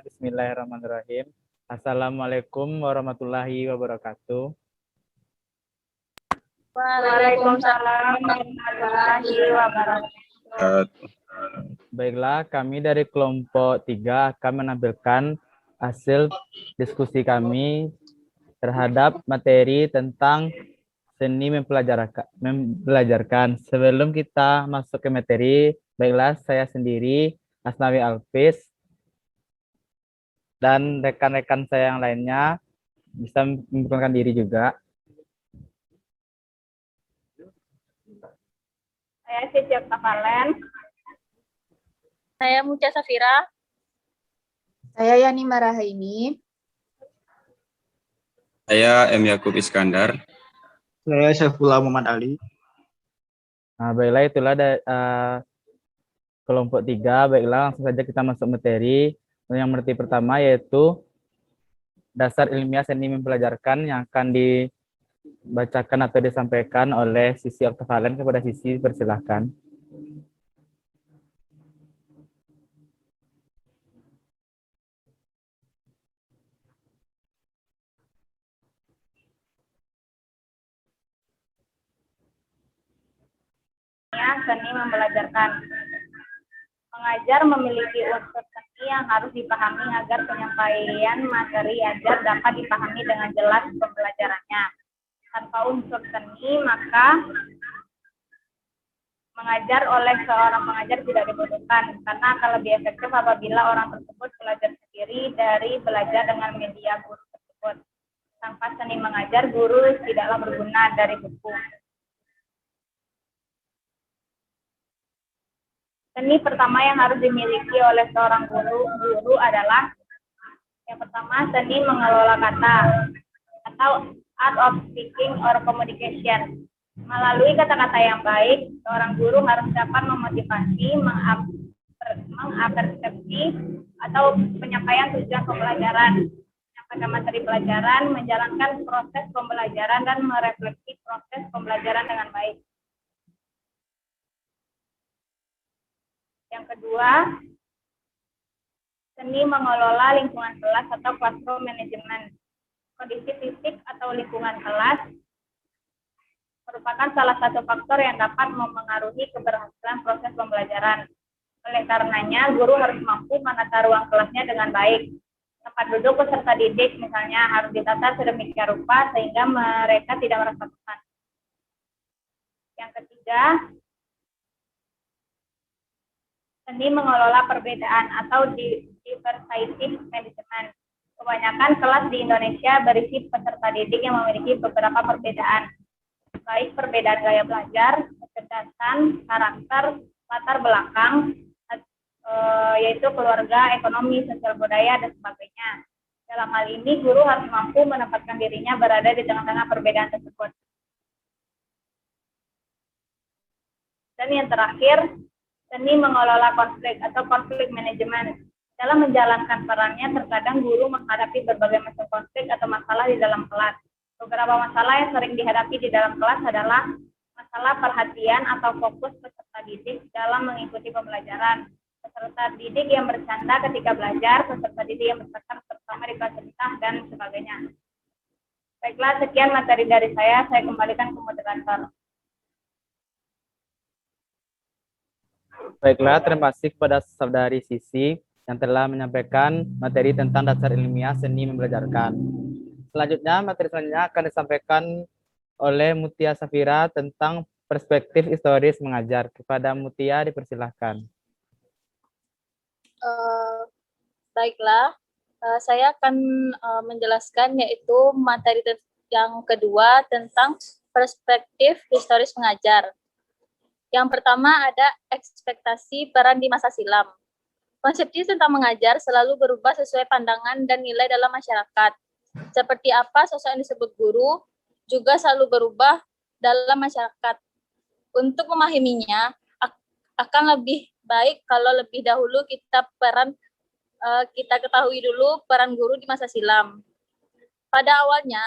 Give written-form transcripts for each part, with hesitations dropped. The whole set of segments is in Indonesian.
Bismillahirrahmanirrahim. Assalamualaikum warahmatullahi wabarakatuh. Waalaikumsalam warahmatullahi wabarakatuh. Baiklah, kami dari kelompok 3 akan menampilkan hasil diskusi kami terhadap materi tentang seni mempelajarkan. Sebelum kita masuk ke materi, baiklah saya sendiri, Asnawi Alfis, dan rekan-rekan saya yang lainnya bisa memperkenalkan diri juga. Saya Siti Oktavalen. Saya Muca Safira. Saya Yani Marahaini. Saya M. Yakub Iskandar. Saya Saifullah Muhammad Ali. Nah, baiklah itulah kelompok 3. Baiklah, langsung saja kita masuk materi. Yang materi pertama yaitu dasar ilmiah seni mempelajarkan yang akan dibacakan atau disampaikan oleh Sisi Oktavalen. Kepada Sisi, persilahkan. Seni membelajarkan. Mengajar memiliki unsur seni yang harus dipahami agar penyampaian materi ajar dapat dipahami dengan jelas pembelajarannya. Tanpa unsur seni, maka mengajar oleh seorang pengajar tidak dibutuhkan, karena akan lebih efektif apabila orang tersebut belajar sendiri dari belajar dengan media guru tersebut. Tanpa seni mengajar, guru tidaklah berguna dari buku. Seni pertama yang harus dimiliki oleh seorang guru adalah yang pertama, seni mengelola kata atau art of speaking or communication. Melalui kata-kata yang baik, seorang guru harus dapat memotivasi, mengapersepsi atau penyampaian tujuan pembelajaran, menyampaikan materi pelajaran, menjalankan proses pembelajaran, dan merefleksi proses pembelajaran dengan baik. Yang kedua, seni mengelola lingkungan kelas atau classroom management. Kondisi fisik atau lingkungan kelas merupakan salah satu faktor yang dapat memengaruhi keberhasilan proses pembelajaran. Oleh karenanya, guru harus mampu menata ruang kelasnya dengan baik. Tempat duduk peserta didik misalnya harus ditata sedemikian rupa sehingga mereka tidak merasa bosan. Yang ketiga, seni mengelola perbedaan atau diversity management. Kebanyakan kelas di Indonesia berisi peserta didik yang memiliki beberapa perbedaan, baik perbedaan gaya belajar, kecerdasan, karakter, latar belakang, yaitu keluarga, ekonomi, sosial budaya, dan sebagainya. Dalam hal ini, guru harus mampu menempatkan dirinya berada di tengah-tengah perbedaan tersebut. Dan yang terakhir, seni mengelola konflik atau konflik manajemen. Dalam menjalankan perannya, terkadang guru menghadapi berbagai macam konflik atau masalah di dalam kelas. Beberapa masalah yang sering dihadapi di dalam kelas adalah masalah perhatian atau fokus peserta didik dalam mengikuti pembelajaran, peserta didik yang bercanda ketika belajar, peserta didik yang bertekan terutama di kelas cerita, dan sebagainya. Baiklah, sekian materi dari saya kembalikan ke moderator. Baiklah, terima kasih kepada saudari Sisi yang telah menyampaikan materi tentang dasar ilmiah seni membelajarkan. Selanjutnya, materi selanjutnya akan disampaikan oleh Mutia Safira tentang perspektif historis mengajar. Kepada Mutia, dipersilahkan. Baiklah, saya akan menjelaskan yaitu materi yang kedua tentang perspektif historis mengajar. Yang pertama ada ekspektasi peran di masa silam. Konsepsi tentang mengajar selalu berubah sesuai pandangan dan nilai dalam masyarakat. Seperti apa sosok yang disebut guru juga selalu berubah dalam masyarakat. Untuk memahaminya akan lebih baik kalau lebih dahulu kita ketahui dulu peran guru di masa silam. Pada awalnya,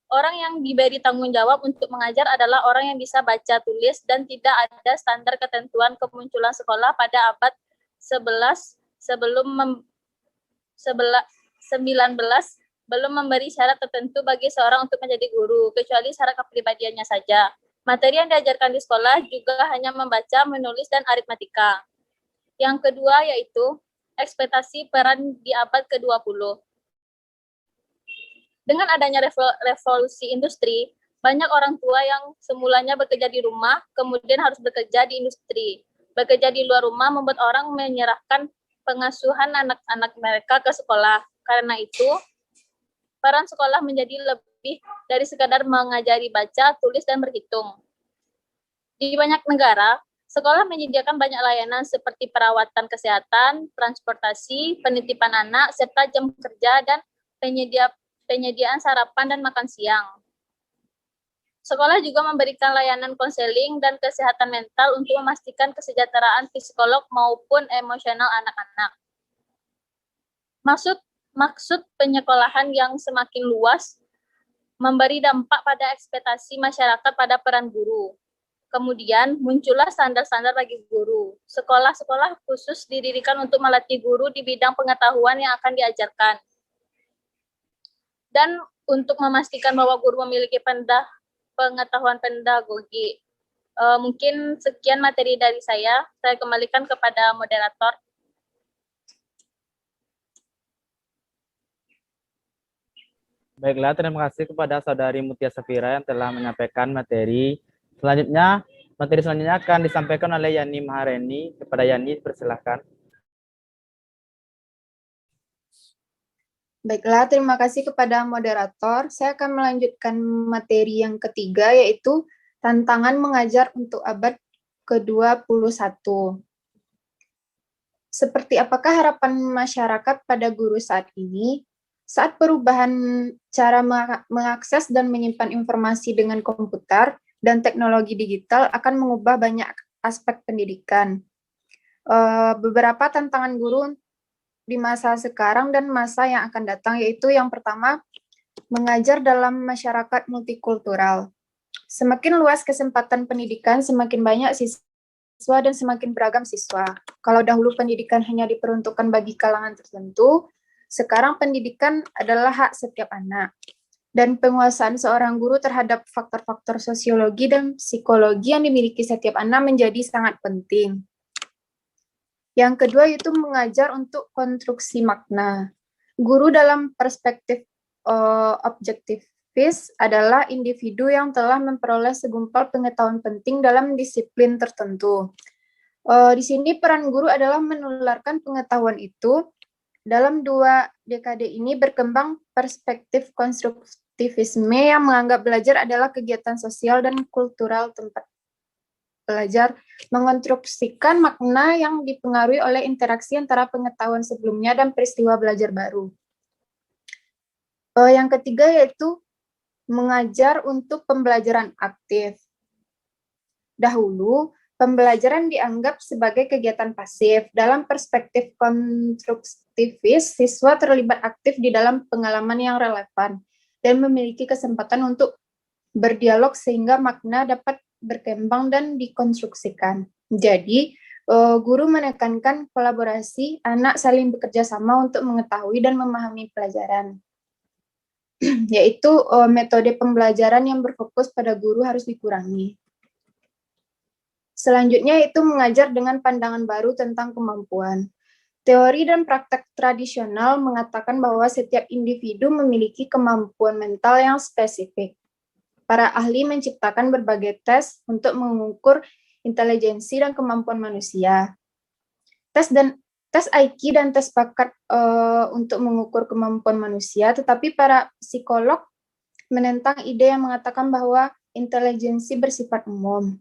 orang yang diberi tanggung jawab untuk mengajar adalah orang yang bisa baca tulis dan tidak ada standar ketentuan kemunculan sekolah pada abad 11 sebelum belum memberi syarat tertentu bagi seorang untuk menjadi guru, kecuali syarat kepribadiannya saja. Materi yang diajarkan di sekolah juga hanya membaca, menulis, dan aritmatika. Yang kedua yaitu ekspektasi peran di abad ke-20. Dengan adanya revolusi industri, banyak orang tua yang semulanya bekerja di rumah, kemudian harus bekerja di industri. Bekerja di luar rumah membuat orang menyerahkan pengasuhan anak-anak mereka ke sekolah. Karena itu, peran sekolah menjadi lebih dari sekadar mengajari baca, tulis, dan berhitung. Di banyak negara, sekolah menyediakan banyak layanan seperti perawatan kesehatan, transportasi, penitipan anak, serta jam kerja dan penyediaan sarapan dan makan siang. Sekolah juga memberikan layanan konseling dan kesehatan mental untuk memastikan kesejahteraan psikolog maupun emosional anak-anak. Maksud penyekolahan yang semakin luas memberi dampak pada ekspektasi masyarakat pada peran guru. Kemudian muncullah standar-standar bagi guru. Sekolah-sekolah khusus didirikan untuk melatih guru di bidang pengetahuan yang akan diajarkan. Dan untuk memastikan bahwa guru memiliki pengetahuan pedagogi. Mungkin sekian materi dari saya kembalikan kepada moderator. Baiklah, terima kasih kepada Saudari Mutia Safira yang telah menyampaikan materi. Selanjutnya, materi selanjutnya akan disampaikan oleh Yani Mahareni. Kepada Yani, persilahkan. Baiklah, terima kasih kepada moderator. Saya akan melanjutkan materi yang ketiga, yaitu tantangan mengajar untuk abad ke-21. Seperti apakah harapan masyarakat pada guru saat ini? Saat perubahan cara mengakses dan menyimpan informasi dengan komputer dan teknologi digital akan mengubah banyak aspek pendidikan. Beberapa tantangan guru di masa sekarang dan masa yang akan datang, yaitu yang pertama, mengajar dalam masyarakat multikultural. Semakin luas kesempatan pendidikan, semakin banyak siswa dan semakin beragam siswa. Kalau dahulu pendidikan hanya diperuntukkan bagi kalangan tertentu, sekarang pendidikan adalah hak setiap anak. Dan penguasaan seorang guru terhadap faktor-faktor sosiologi dan psikologi yang dimiliki setiap anak menjadi sangat penting. Yang kedua itu mengajar untuk konstruksi makna. Guru dalam perspektif objektivis adalah individu yang telah memperoleh segumpal pengetahuan penting dalam disiplin tertentu. Di sini peran guru adalah menularkan pengetahuan itu. Dalam 2 dekade ini berkembang perspektif konstruktivisme yang menganggap belajar adalah kegiatan sosial dan kultural tempat belajar mengonstruksikan makna yang dipengaruhi oleh interaksi antara pengetahuan sebelumnya dan peristiwa belajar baru. Yang ketiga yaitu mengajar untuk pembelajaran aktif. Dahulu, pembelajaran dianggap sebagai kegiatan pasif. Dalam perspektif konstruktivis, siswa terlibat aktif di dalam pengalaman yang relevan dan memiliki kesempatan untuk berdialog sehingga makna dapat berkembang dan dikonstruksikan. Jadi, guru menekankan kolaborasi, anak saling bekerja sama untuk mengetahui dan memahami pelajaran. Yaitu metode pembelajaran yang berfokus pada guru harus dikurangi. Selanjutnya itu mengajar dengan pandangan baru tentang kemampuan. Teori dan praktek tradisional mengatakan bahwa setiap individu memiliki kemampuan mental yang spesifik. Para ahli menciptakan berbagai tes untuk mengukur intelijensi dan kemampuan manusia. Tes IQ dan tes bakat untuk mengukur kemampuan manusia, tetapi para psikolog menentang ide yang mengatakan bahwa intelijensi bersifat umum.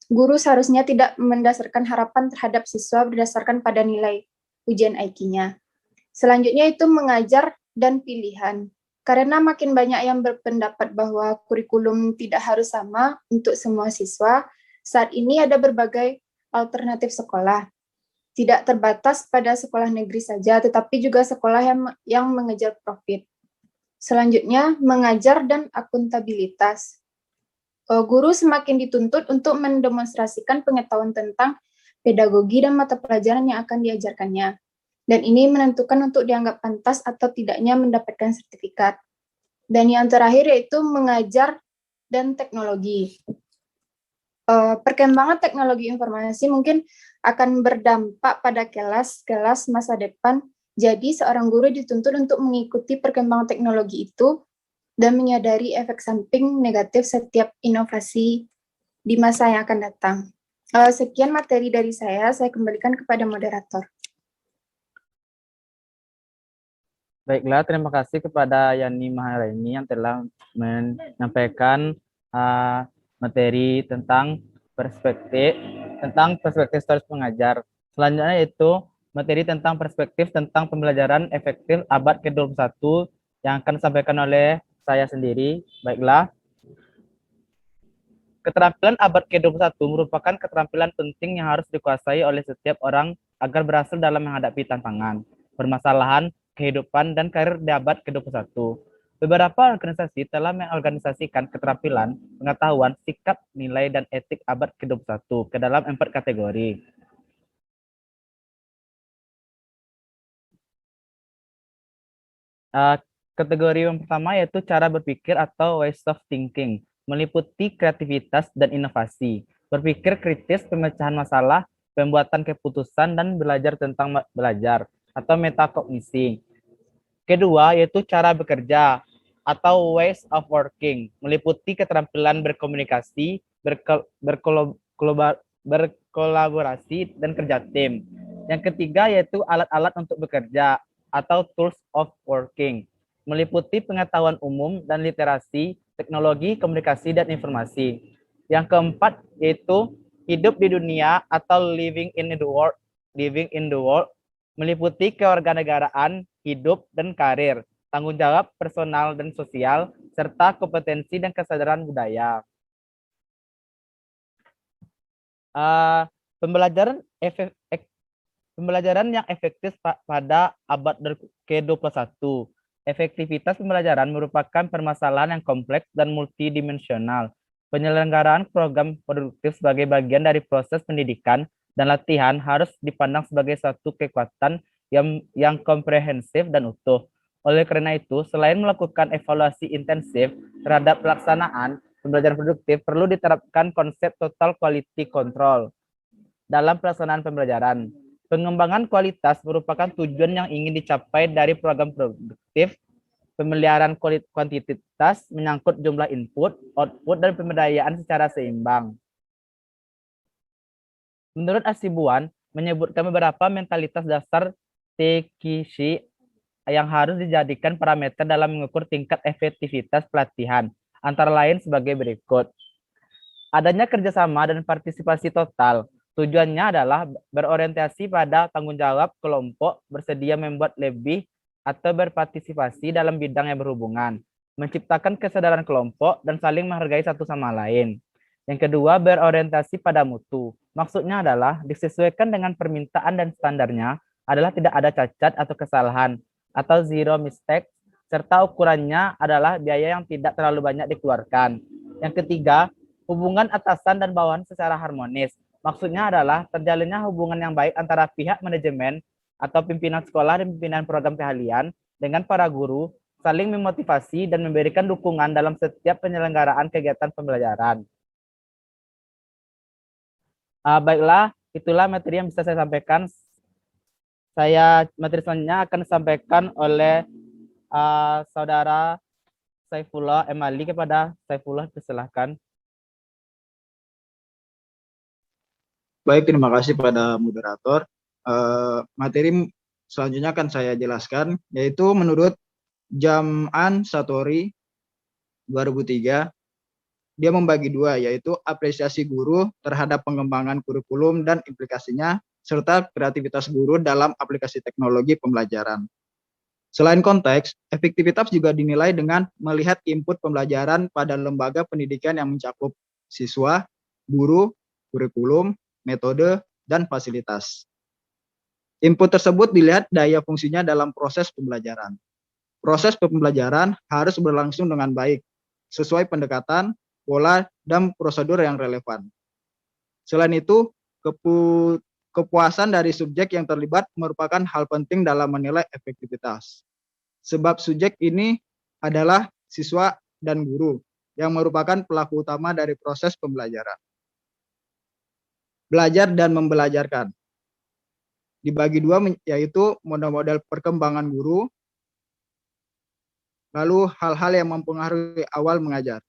Guru seharusnya tidak mendasarkan harapan terhadap siswa berdasarkan pada nilai ujian IQ-nya. Selanjutnya itu mengajar dan pilihan. Karena makin banyak yang berpendapat bahwa kurikulum tidak harus sama untuk semua siswa, saat ini ada berbagai alternatif sekolah. Tidak terbatas pada sekolah negeri saja, tetapi juga sekolah yang mengejar profit. Selanjutnya, mengajar dan akuntabilitas. Guru semakin dituntut untuk mendemonstrasikan pengetahuan tentang pedagogi dan mata pelajaran yang akan diajarkannya. dan ini menentukan untuk dianggap pantas atau tidaknya mendapatkan sertifikat. Dan yang terakhir yaitu mengajar dan teknologi. Perkembangan teknologi informasi mungkin akan berdampak pada kelas-kelas masa depan. Jadi seorang guru dituntut untuk mengikuti perkembangan teknologi itu dan menyadari efek samping negatif setiap inovasi di masa yang akan datang. Sekian materi dari saya kembalikan kepada moderator. Baiklah, terima kasih kepada Yani Maharani yang telah menyampaikan materi tentang perspektif historis pengajar. Selanjutnya yaitu materi tentang perspektif tentang pembelajaran efektif abad ke-21 yang akan disampaikan oleh saya sendiri. Baiklah. Keterampilan abad ke-21 merupakan keterampilan penting yang harus dikuasai oleh setiap orang agar berhasil dalam menghadapi tantangan, permasalahan, kehidupan, dan karir di abad ke-21. Beberapa organisasi telah mengorganisasikan keterampilan, pengetahuan, sikap, nilai, dan etik abad ke-21 ke dalam 4 kategori. Kategori yang pertama yaitu cara berpikir atau ways of thinking, meliputi kreativitas dan inovasi, berpikir kritis, pemecahan masalah, pembuatan keputusan, dan belajar tentang belajar atau metakognisi. Kedua yaitu cara bekerja atau ways of working, meliputi keterampilan berkomunikasi, berkolaborasi, dan kerja tim. Yang ketiga yaitu alat-alat untuk bekerja atau tools of working, meliputi pengetahuan umum dan literasi, teknologi, komunikasi, dan informasi. Yang keempat yaitu hidup di dunia atau living in the world, meliputi kewarganegaraan, hidup, dan karir, tanggung jawab personal dan sosial, serta kompetensi dan kesadaran budaya. Pembelajaran yang efektif pada abad ke-21. Efektivitas pembelajaran merupakan permasalahan yang kompleks dan multidimensional. Penyelenggaraan program produktif sebagai bagian dari proses pendidikan dan latihan harus dipandang sebagai suatu kekuatan yang komprehensif dan utuh. Oleh karena itu, selain melakukan evaluasi intensif terhadap pelaksanaan pembelajaran produktif, perlu diterapkan konsep total quality control dalam pelaksanaan pembelajaran. Pengembangan kualitas merupakan tujuan yang ingin dicapai dari program produktif. Pemeliharaan kuantitas menyangkut jumlah input, output, dan pemberdayaan secara seimbang. Menurut Asibuan, menyebutkan beberapa mentalitas dasar Teikishi yang harus dijadikan parameter dalam mengukur tingkat efektivitas pelatihan, antara lain sebagai berikut. Adanya kerjasama dan partisipasi total. Tujuannya adalah berorientasi pada tanggung jawab kelompok, bersedia membuat lebih atau berpartisipasi dalam bidang yang berhubungan, menciptakan kesadaran kelompok, dan saling menghargai satu sama lain. Yang kedua, berorientasi pada mutu. Maksudnya adalah disesuaikan dengan permintaan dan standarnya adalah tidak ada cacat atau kesalahan, atau zero mistake, serta ukurannya adalah biaya yang tidak terlalu banyak dikeluarkan. Yang ketiga, hubungan atasan dan bawahan secara harmonis. Maksudnya adalah terjalinnya hubungan yang baik antara pihak manajemen atau pimpinan sekolah dan pimpinan program keahlian dengan para guru, saling memotivasi dan memberikan dukungan dalam setiap penyelenggaraan kegiatan pembelajaran. Baiklah, itulah materi yang bisa saya sampaikan. Materi selanjutnya akan disampaikan oleh saudara Saifullah M. Ali. Kepada Saifullah, disilahkan. Baik, terima kasih pada moderator. Materi selanjutnya akan saya jelaskan, yaitu menurut Jam'an Satori 2003, dia membagi dua, yaitu apresiasi guru terhadap pengembangan kurikulum dan implikasinya, serta kreativitas guru dalam aplikasi teknologi pembelajaran. Selain konteks, efektivitas juga dinilai dengan melihat input pembelajaran pada lembaga pendidikan yang mencakup siswa, guru, kurikulum, metode, dan fasilitas. Input tersebut dilihat daya fungsinya dalam proses pembelajaran. Proses pembelajaran harus berlangsung dengan baik, sesuai pendekatan, pola, dan prosedur yang relevan. Selain itu, kepuasan dari subjek yang terlibat merupakan hal penting dalam menilai efektivitas. Sebab subjek ini adalah siswa dan guru yang merupakan pelaku utama dari proses pembelajaran. Belajar dan membelajarkan. Dibagi dua, yaitu model-model perkembangan guru, lalu hal-hal yang mempengaruhi awal mengajar.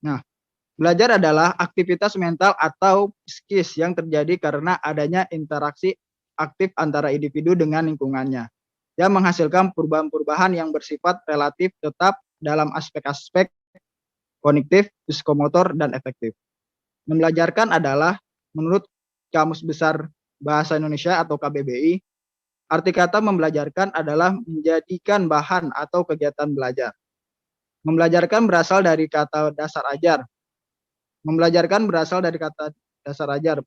Nah, belajar adalah aktivitas mental atau psikis yang terjadi karena adanya interaksi aktif antara individu dengan lingkungannya, yang menghasilkan perubahan-perubahan yang bersifat relatif tetap dalam aspek-aspek kognitif, psikomotor, dan efektif. Membelajarkan adalah, menurut Kamus Besar Bahasa Indonesia atau KBBI, arti kata membelajarkan adalah menjadikan bahan atau kegiatan belajar. Membelajarkan berasal dari kata dasar ajar. Membelajarkan berasal dari kata dasar ajar.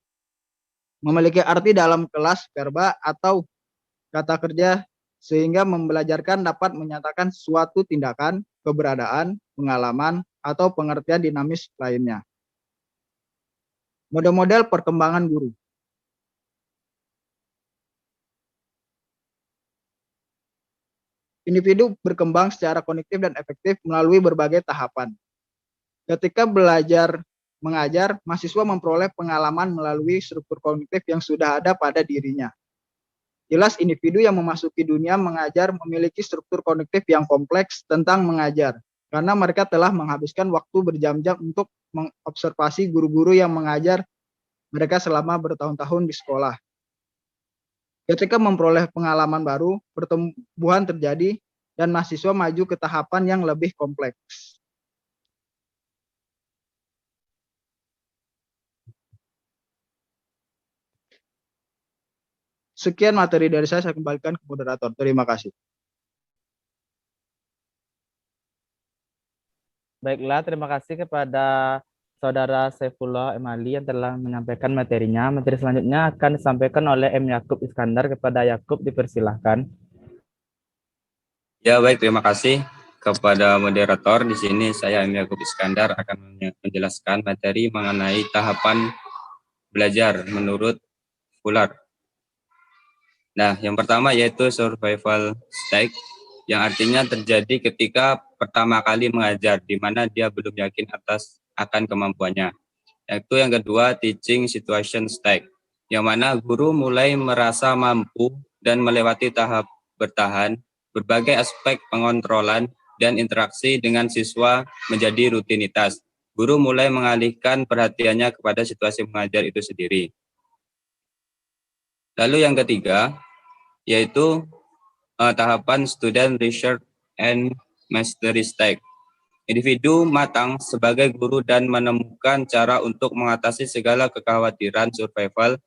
Memiliki arti dalam kelas, verba, atau kata kerja, sehingga membelajarkan dapat menyatakan suatu tindakan, keberadaan, pengalaman, atau pengertian dinamis lainnya. Model-model perkembangan guru. Individu berkembang secara kognitif dan efektif melalui berbagai tahapan. Ketika belajar mengajar, mahasiswa memperoleh pengalaman melalui struktur kognitif yang sudah ada pada dirinya. Jelas individu yang memasuki dunia mengajar memiliki struktur kognitif yang kompleks tentang mengajar, karena mereka telah menghabiskan waktu berjam-jam untuk mengobservasi guru-guru yang mengajar mereka selama bertahun-tahun di sekolah. Ketika memperoleh pengalaman baru, pertumbuhan terjadi dan mahasiswa maju ke tahapan yang lebih kompleks. Sekian materi dari saya kembalikan ke moderator. Terima kasih. Baiklah, terima kasih kepada Saudara Saifullah M. Ali yang telah menyampaikan materinya. Materi selanjutnya akan disampaikan oleh M. Yakub Iskandar. Kepada Yakub dipersilahkan. Ya, baik, terima kasih kepada moderator. Di sini saya M. Yakub Iskandar akan menjelaskan materi mengenai tahapan belajar menurut Fuller. Nah, yang pertama yaitu survival stage, yang artinya terjadi ketika pertama kali mengajar, di mana dia belum yakin akan kemampuannya. Yaitu yang kedua, teaching situation stage, yang mana guru mulai merasa mampu dan melewati tahap bertahan, berbagai aspek pengontrolan dan interaksi dengan siswa menjadi rutinitas. Guru mulai mengalihkan perhatiannya kepada situasi mengajar itu sendiri. Lalu yang ketiga, yaitu tahapan student research and mastery stage. Individu matang sebagai guru dan menemukan cara untuk mengatasi segala kekhawatiran survival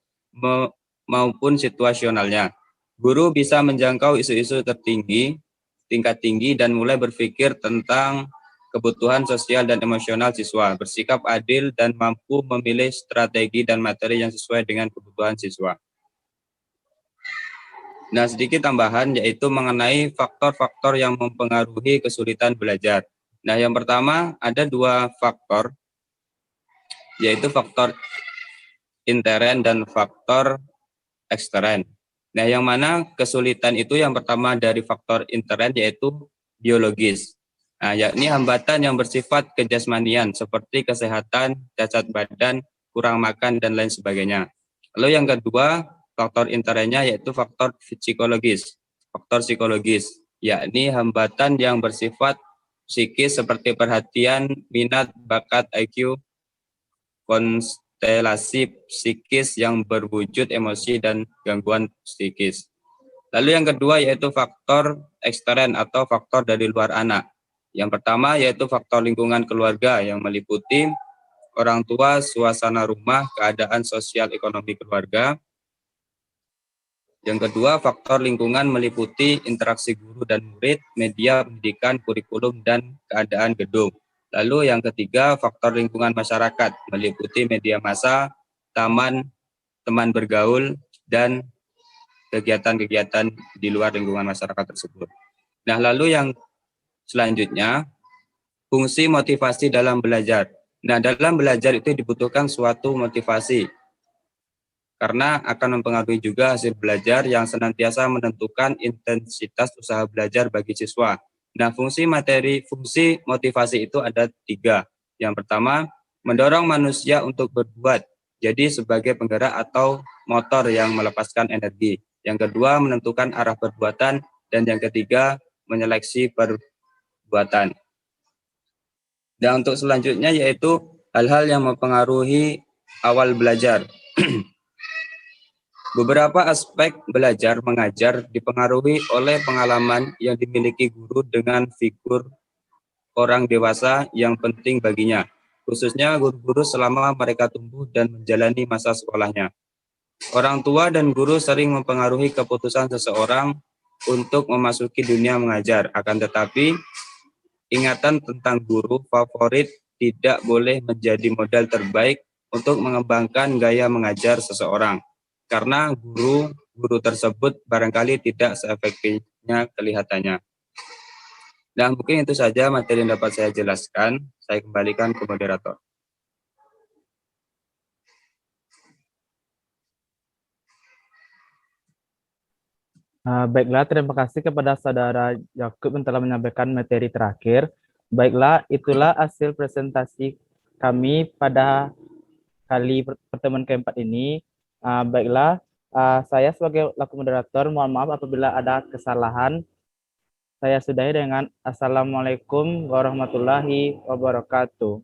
maupun situasionalnya. Guru bisa menjangkau isu-isu tingkat tinggi dan mulai berpikir tentang kebutuhan sosial dan emosional siswa, bersikap adil dan mampu memilih strategi dan materi yang sesuai dengan kebutuhan siswa. Nah, sedikit tambahan yaitu mengenai faktor-faktor yang mempengaruhi kesulitan belajar. Nah, yang pertama ada dua faktor, yaitu faktor intern dan faktor ekstern. Nah, yang mana kesulitan itu yang pertama dari faktor intern yaitu biologis. Nah, yakni hambatan yang bersifat kejasmanian seperti kesehatan, cacat badan, kurang makan, dan lain sebagainya. Lalu yang kedua, faktor internnya yaitu faktor psikologis. Faktor psikologis, yakni hambatan yang bersifat psikis seperti perhatian, minat, bakat, IQ, konstelasi psikis yang berwujud emosi dan gangguan psikis. Lalu yang kedua yaitu faktor ekstern atau faktor dari luar anak. Yang pertama yaitu faktor lingkungan keluarga yang meliputi orang tua, suasana rumah, keadaan sosial ekonomi keluarga. Yang kedua, faktor lingkungan meliputi interaksi guru dan murid, media pendidikan, kurikulum, dan keadaan gedung. Lalu yang ketiga, faktor lingkungan masyarakat meliputi media massa, taman, teman bergaul, dan kegiatan-kegiatan di luar lingkungan masyarakat tersebut. Nah, lalu yang selanjutnya, fungsi motivasi dalam belajar. Nah, dalam belajar itu dibutuhkan suatu motivasi, karena akan mempengaruhi juga hasil belajar yang senantiasa menentukan intensitas usaha belajar bagi siswa. Nah, fungsi motivasi itu ada 3. Yang pertama, mendorong manusia untuk berbuat, jadi sebagai penggerak atau motor yang melepaskan energi. Yang kedua, menentukan arah perbuatan. Dan yang ketiga, menyeleksi perbuatan. Dan untuk selanjutnya yaitu hal-hal yang mempengaruhi awal belajar. Beberapa aspek belajar mengajar dipengaruhi oleh pengalaman yang dimiliki guru dengan figur orang dewasa yang penting baginya, khususnya guru-guru selama mereka tumbuh dan menjalani masa sekolahnya. Orang tua dan guru sering mempengaruhi keputusan seseorang untuk memasuki dunia mengajar, akan tetapi ingatan tentang guru favorit tidak boleh menjadi modal terbaik untuk mengembangkan gaya mengajar seseorang, karena guru tersebut barangkali tidak seefektifnya kelihatannya. Nah, mungkin itu saja materi yang dapat saya jelaskan. Saya kembalikan ke moderator. Baiklah, terima kasih kepada Saudara Yakub yang telah menyampaikan materi terakhir. Baiklah, itulah hasil presentasi kami pada kali pertemuan keempat ini. Baiklah, saya sebagai laku moderator mohon maaf apabila ada kesalahan. Saya sudahi dengan Assalamualaikum warahmatullahi wabarakatuh.